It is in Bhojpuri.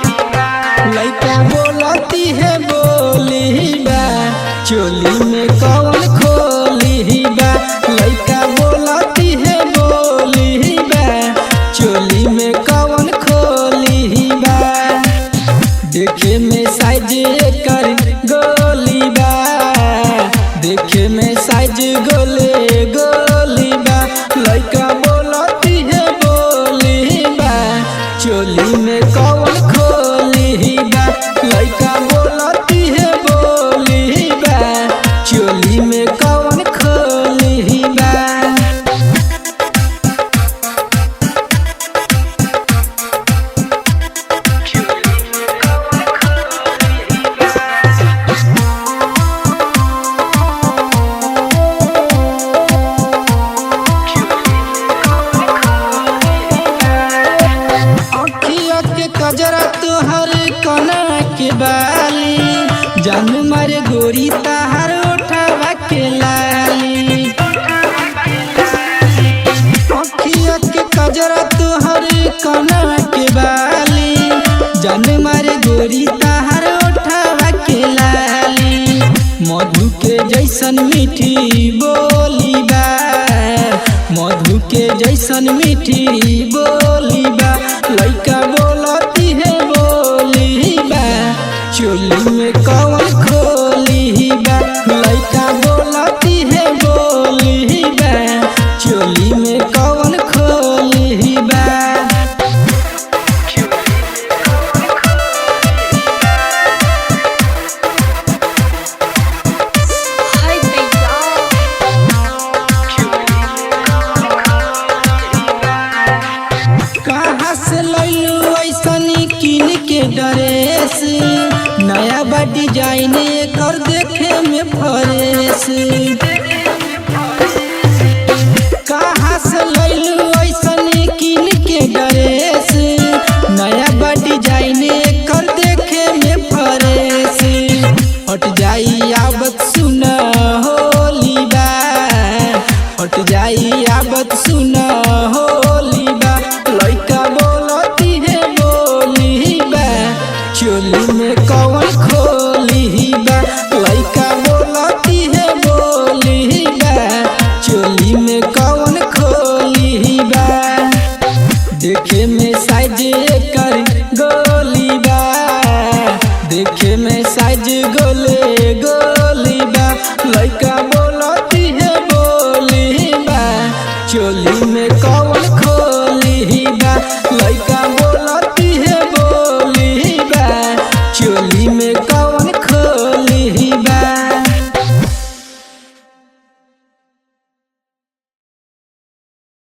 लइका बोलती है बोली बा चोली में कौन खोली बा। लइका बोलती है बोली बा चोली में कौन खोली बा। देखे में साइज कर गोली बा, देखे में साइज गोले गोली बा। लइका बोलती है बोली बा चोली में कौन खोली बा। लइका बोलती है बोली बा चोली में कौन खोली बा। अखिया के कजरा तोहर कना के बाली, जान मारे गोरी ताहर उठावा के लाली। अखिया के कजरा तोहर कना के बाली, जान मारे गोरी ताहर उठावा के लाली। मधु के जैसन मीठी बोली बा, मधु के जैसन मीठी बोली बा। लइका बोलती है बोली बा चोली में कौन खोली बा। लइका बोलती है बोली बा चोली में कौन खोली बा। कहाँ से लैलू ऐसनी किन के ड्रेस, नया बा डिजाइन कर देखे में फ्रेश। कहाँ से लैलू ऐसनी किन के ड्रेस, नया बा डिजाइन कर देखे में फ्रेश। हट जाई आबत सुन होली बा, हट जाई आबत सुन होली बा। लइका बोलती है बोली बा चोली में कौन खोली बा। लइका बोलती है बोली बा चोली में कौन खोली बा। देखे में साइज कर गोली बा, देखे में साइज गोले गोली बा। लइका बोलती है बोली बा चोली में कौन खोली बा।